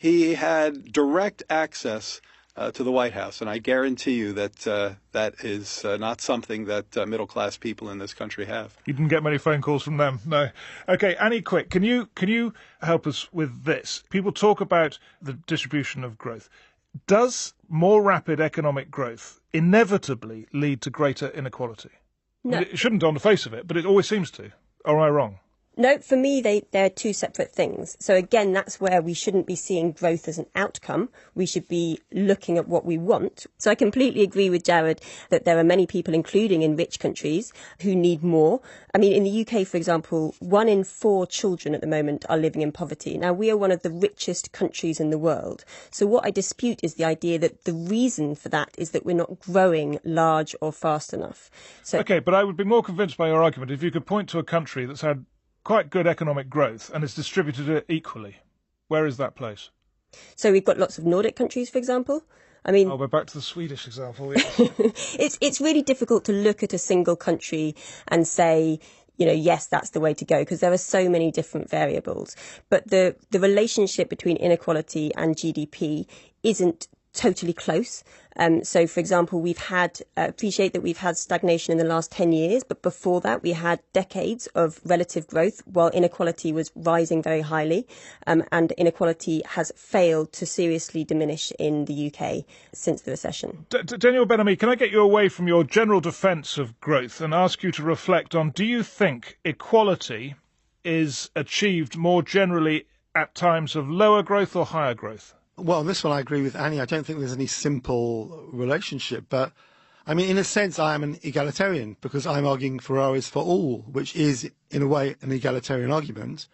he had direct access to the White House, and I guarantee you that that is not something that middle-class people in this country have. You didn't get many phone calls from them, no. Okay, Annie, quick, can you help us with this? People talk about the distribution of growth. Does more rapid economic growth inevitably lead to greater inequality? No. I mean, it shouldn't on the face of it, but it always seems to. Or am I wrong? No, for me, they're two separate things. So again, that's where we shouldn't be seeing growth as an outcome. We should be looking at what we want. So I completely agree with Jared that there are many people, including in rich countries, who need more. I mean, in the UK, for example, 1 in 4 children at the moment are living in poverty. Now, we are one of the richest countries in the world. So what I dispute is the idea that the reason for that is that we're not growing large or fast enough. So, OK, but I would be more convinced by your argument if you could point to a country that's had quite good economic growth and it's distributed it equally. Where is that place? So we've got lots of Nordic countries, for example. I mean, we're back to the Swedish example. Yes. It's really difficult to look at a single country and say, you know, yes, that's the way to go, because there are so many different variables. But the relationship between inequality and GDP isn't totally close. So, for example, appreciate that we've had stagnation in the last 10 years, but before that we had decades of relative growth while inequality was rising very highly. And inequality has failed to seriously diminish in the UK since the recession. Daniel Ben-Ami, can I get you away from your general defence of growth and ask you to reflect on, do you think equality is achieved more generally at times of lower growth or higher growth? Well, on this one I agree with Annie. I don't think there's any simple relationship. But, I mean, in a sense, I am an egalitarian because I'm arguing Ferraris for all, which is, in a way, an egalitarian argument.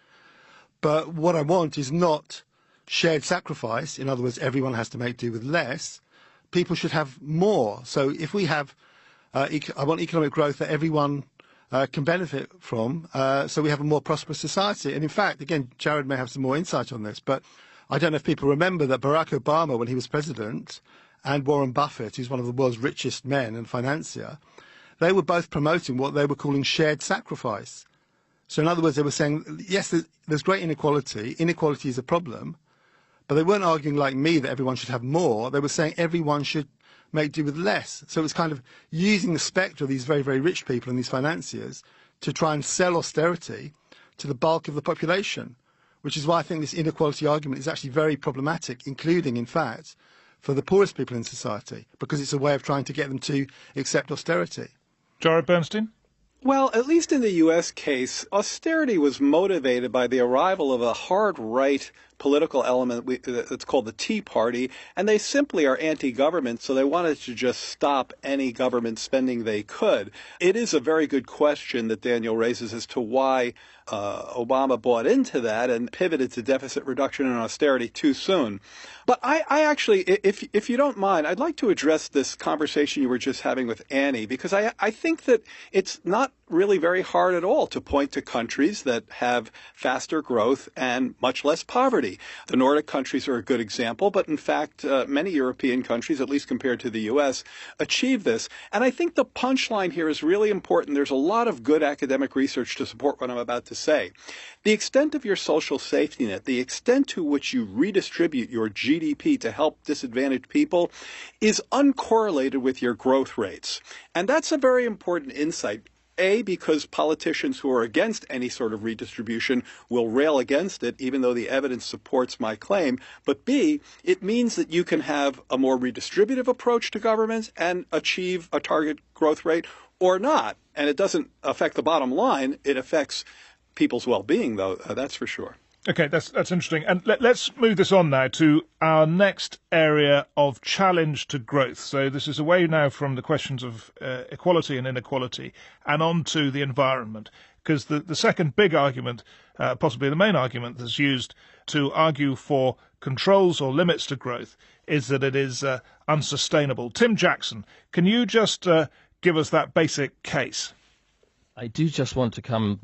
But what I want is not shared sacrifice. In other words, everyone has to make do with less. People should have more. So if we have, I want economic growth that everyone can benefit from, so we have a more prosperous society. And in fact, again, Jared may have some more insight on this, but I don't know if people remember that Barack Obama, when he was president, and Warren Buffett, who's one of the world's richest men and financier, they were both promoting what they were calling shared sacrifice. So in other words, they were saying, yes, there's great inequality. Inequality is a problem. But they weren't arguing like me that everyone should have more. They were saying everyone should make do with less. So it was kind of using the spectre of these very, very rich people and these financiers to try and sell austerity to the bulk of the population, which is why I think this inequality argument is actually very problematic, including, in fact, for the poorest people in society, because it's a way of trying to get them to accept austerity. Jared Bernstein? Well, at least in the U.S. case, austerity was motivated by the arrival of a hard-right political element that's called the Tea Party, and they simply are anti-government, so they wanted to just stop any government spending they could. It is a very good question that Daniel raises as to why Obama bought into that and pivoted to deficit reduction and austerity too soon. But I actually, if you don't mind, I'd like to address this conversation you were just having with Annie, because I think that it's not really very hard at all to point to countries that have faster growth and much less poverty. The Nordic countries are a good example, but in fact, many European countries, at least compared to the U.S., achieve this. And I think the punchline here is really important. There's a lot of good academic research to support what I'm about to say. The extent of your social safety net, the extent to which you redistribute your GDP to help disadvantaged people is uncorrelated with your growth rates. And that's a very important insight. A, because politicians who are against any sort of redistribution will rail against it, even though the evidence supports my claim. But B, it means that you can have a more redistributive approach to governments and achieve a target growth rate or not. And it doesn't affect the bottom line. It affects people's well-being, though, that's for sure. OK, that's interesting. And let's move this on now to our next area of challenge to growth. So this is away now from the questions of equality and inequality and on to the environment, because the second big argument, possibly the main argument that's used to argue for controls or limits to growth is that it is unsustainable. Tim Jackson, can you just give us that basic case? I do just want to come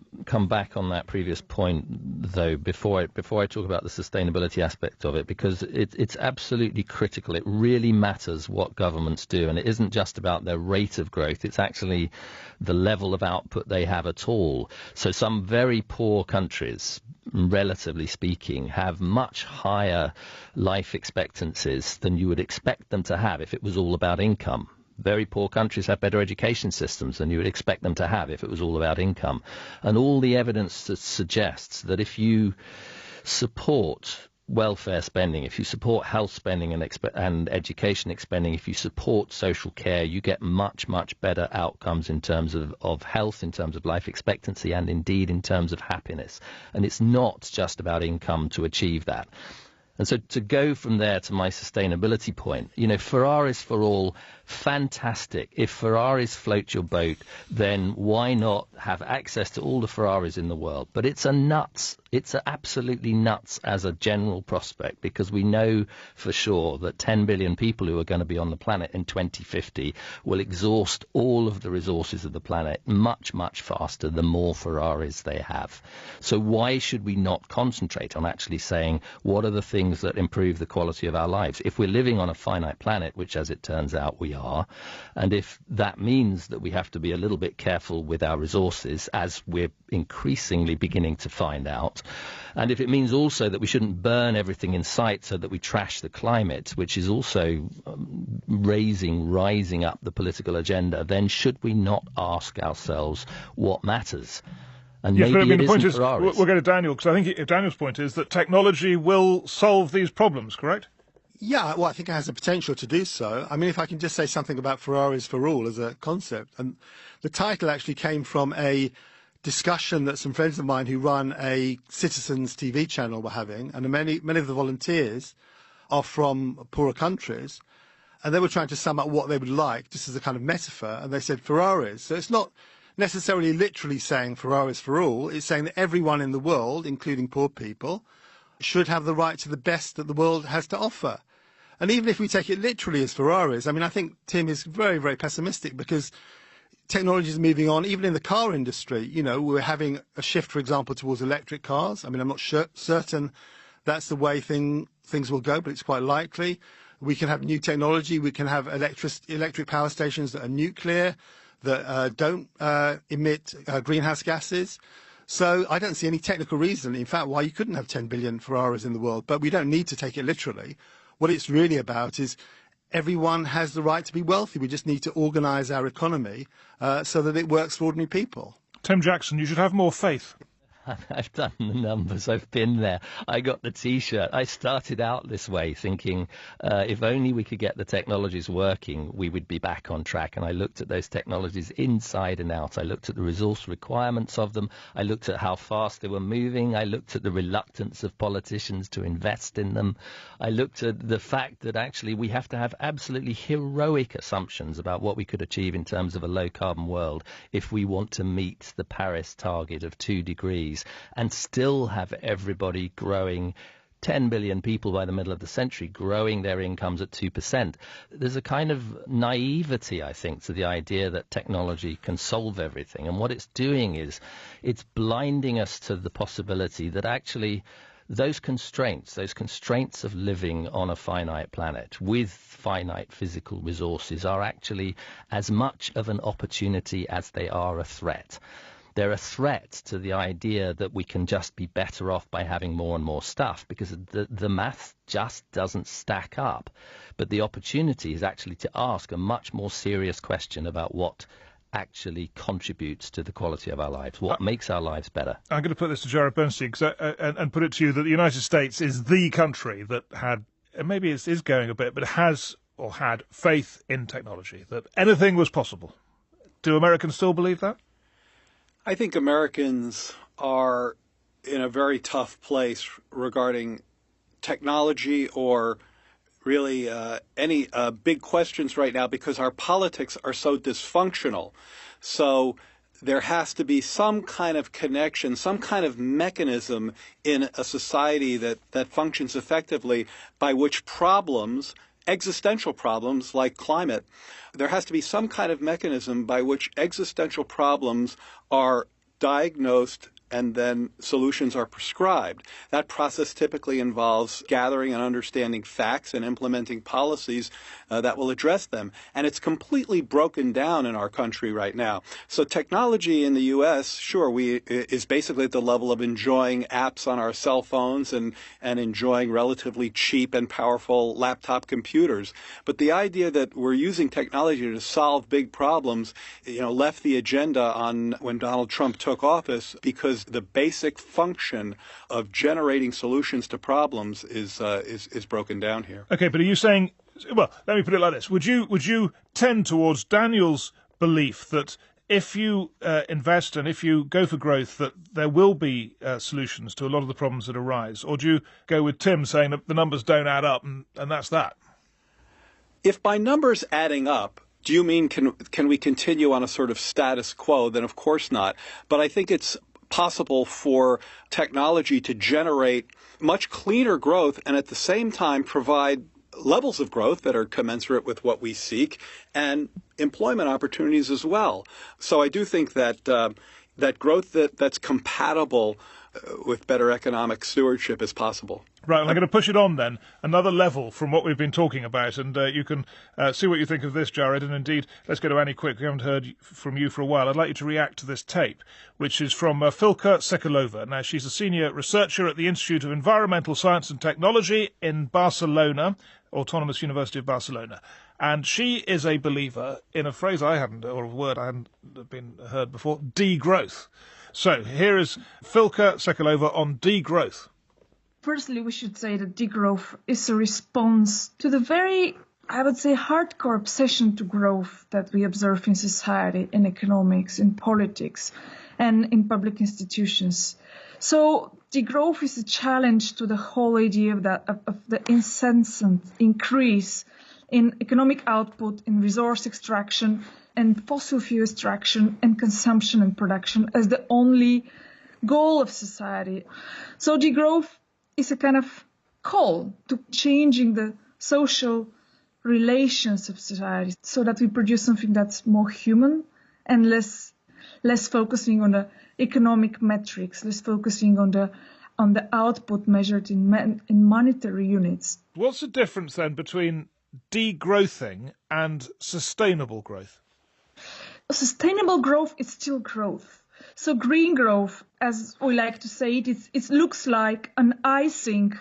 back on that previous point, though, before I talk about the sustainability aspect of it, because it's absolutely critical. It really matters what governments do, and it isn't just about their rate of growth. It's actually the level of output they have at all. So some very poor countries, relatively speaking, have much higher life expectancies than you would expect them to have if it was all about income. Very poor countries have better education systems than you would expect them to have if it was all about income. And all the evidence that suggests that if you support welfare spending, if you support health spending and education spending, if you support social care, you get much, much better outcomes in terms of health, in terms of life expectancy, and indeed in terms of happiness. And it's not just about income to achieve that. And so to go from there to my sustainability point, Ferraris for all, fantastic. If Ferraris float your boat, then why not have access to all the Ferraris in the world? But it's absolutely nuts as a general prospect, because we know for sure that 10 billion people who are going to be on the planet in 2050 will exhaust all of the resources of the planet much, much faster the more Ferraris they have. So why should we not concentrate on actually saying what are the things that improve the quality of our lives? If we're living on a finite planet, which as it turns out we are, and if that means that we have to be a little bit careful with our resources, as we're increasingly beginning to find out, and if it means also that we shouldn't burn everything in sight so that we trash the climate, which is also rising up the political agenda, then should we not ask ourselves what matters? And yes, maybe but the point isn't is, Ferraris. we'll go to Daniel, because I think Daniel's point is that technology will solve these problems, correct? Yeah, well, I think it has the potential to do so. I mean, if I can just say something about Ferraris for all as a concept. And the title actually came from a discussion that some friends of mine who run a citizens TV channel were having. And many of the volunteers are from poorer countries. And they were trying to sum up what they would like, just as a kind of metaphor. And they said Ferraris. So it's not necessarily literally saying Ferraris for all. It's saying that everyone in the world, including poor people, should have the right to the best that the world has to offer. And even if we take it literally as Ferraris, I mean, I think Tim is very, very pessimistic, because technology is moving on, even in the car industry. We're having a shift, for example, towards electric cars. I mean, I'm not certain that's the way things will go, but it's quite likely. We can have new technology. We can have electric power stations that are nuclear, that don't emit greenhouse gases. So I don't see any technical reason, in fact, why you couldn't have 10 billion Ferraris in the world. But we don't need to take it literally. What it's really about is everyone has the right to be wealthy. We just need to organise our economy so that it works for ordinary people. Tim Jackson, you should have more faith. I've done the numbers. I've been there. I got the T-shirt. I started out this way thinking if only we could get the technologies working, we would be back on track. And I looked at those technologies inside and out. I looked at the resource requirements of them. I looked at how fast they were moving. I looked at the reluctance of politicians to invest in them. I looked at the fact that actually we have to have absolutely heroic assumptions about what we could achieve in terms of a low-carbon world if we want to meet the Paris target of 2 degrees. And still have everybody growing, 10 billion people by the middle of the century, growing their incomes at 2%. There's a kind of naivety, I think, to the idea that technology can solve everything. And what it's doing is it's blinding us to the possibility that actually those constraints of living on a finite planet with finite physical resources are actually as much of an opportunity as they are a threat. They're a threat to the idea that we can just be better off by having more and more stuff, because the math just doesn't stack up. But the opportunity is actually to ask a much more serious question about what actually contributes to the quality of our lives, what makes our lives better. I'm going to put this to Jared Bernstein and put it to you that the United States is the country that had, and maybe it is going a bit, but has or had faith in technology, that anything was possible. Do Americans still believe that? I think Americans are in a very tough place regarding technology or really any big questions right now, because our politics are so dysfunctional. So there has to be some kind of connection, some kind of mechanism in a society that functions effectively by which problems existential problems like climate, there has to be some kind of mechanism by which existential problems are diagnosed and then solutions are prescribed. That process typically involves gathering and understanding facts and implementing policies that will address them. And it's completely broken down in our country right now. So technology in the U.S., sure, is basically at the level of enjoying apps on our cell phones and enjoying relatively cheap and powerful laptop computers. But the idea that we're using technology to solve big problems, left the agenda on when Donald Trump took office, because the basic function of generating solutions to problems is broken down here. Okay, but are you saying, well, let me put it like this. Would you tend towards Daniel's belief that if you invest and if you go for growth, that there will be solutions to a lot of the problems that arise? Or do you go with Tim saying that the numbers don't add up and that's that? If by numbers adding up, do you mean can we continue on a sort of status quo? Then of course not. But I think it's possible for technology to generate much cleaner growth and at the same time provide levels of growth that are commensurate with what we seek and employment opportunities as well. So I do think that that growth that's compatible with better economic stewardship is possible. Right, well, I'm going to push it on then, another level from what we've been talking about, and you can see what you think of this, Jared, and indeed, let's go to Annie quick. We haven't heard from you for a while. I'd like you to react to this tape, which is from Filka Sekulova. Now, she's a senior researcher at the Institute of Environmental Science and Technology in Barcelona, Autonomous University of Barcelona, and she is a believer in a phrase I hadn't, or a word I hadn't been heard before, degrowth. So, here is Filka Sekulova on degrowth. Firstly, we should say that degrowth is a response to the very, I would say, hardcore obsession to growth that we observe in society, in economics, in politics, and in public institutions. So degrowth is a challenge to the whole idea of the incessant increase in economic output, in resource extraction, and fossil fuel extraction, and consumption and production as the only goal of society. So degrowth is a kind of call to changing the social relations of society so that we produce something that's more human and less focusing on the economic metrics, less focusing on the output measured in monetary units. What's the difference then between degrowthing and sustainable growth? Sustainable growth is still growth. So green growth, as we like to say it looks like an icing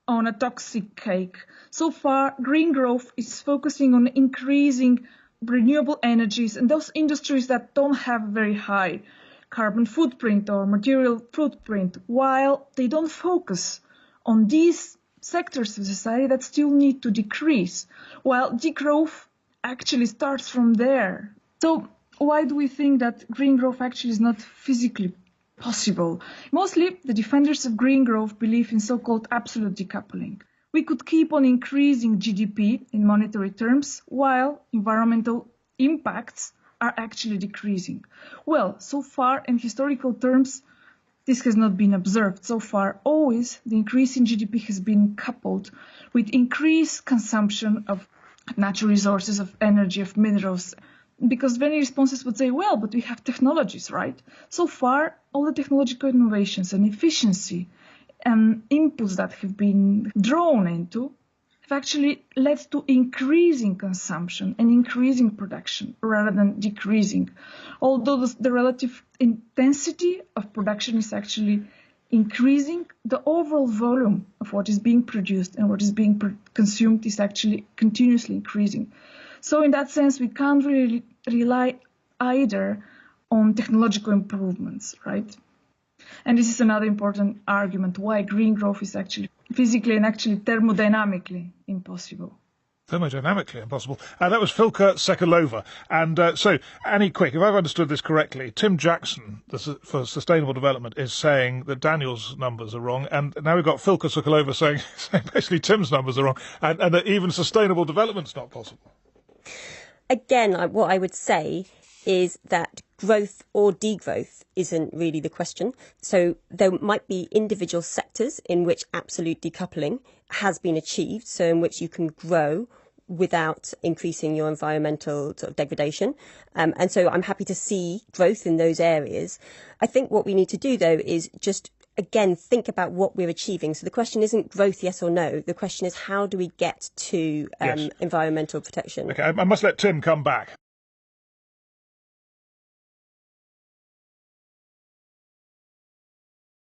on a toxic cake. So far, green growth is focusing on increasing renewable energies and those industries that don't have very high carbon footprint or material footprint, while they don't focus on these sectors of society that still need to decrease, while degrowth actually starts from there. So why do we think that green growth actually is not physically possible? Mostly, the defenders of green growth believe in so-called absolute decoupling. We could keep on increasing GDP in monetary terms while environmental impacts are actually decreasing. Well, so far in historical terms, this has not been observed. So far, always the increase in GDP has been coupled with increased consumption of natural resources, of energy, of minerals. Because many responses would say, well, but we have technologies, right? So far, all the technological innovations and efficiency and inputs that have been drawn into have actually led to increasing consumption and increasing production rather than decreasing. Although the relative intensity of production is actually increasing, the overall volume of what is being produced and what is being consumed is actually continuously increasing. So in that sense, we can't really rely either on technological improvements, right? And this is another important argument why green growth is actually physically and actually thermodynamically impossible. Thermodynamically impossible. That was Filka Sekulova. And so, Annie Quick, if I've understood this correctly, Tim Jackson for Sustainable Development is saying that Daniel's numbers are wrong, and now we've got Filka Sekulova saying basically Tim's numbers are wrong, and that even sustainable development's not possible. Again, what I would say is that growth or degrowth isn't really the question. So there might be individual sectors in which absolute decoupling has been achieved, so in which you can grow without increasing your environmental sort of degradation. And so I'm happy to see growth in those areas. I think what we need to do, though, is just, again, think about what we're achieving. So the question isn't growth, yes or no. The question is, how do we get to Yes. environmental protection? Okay, I must let Tim come back.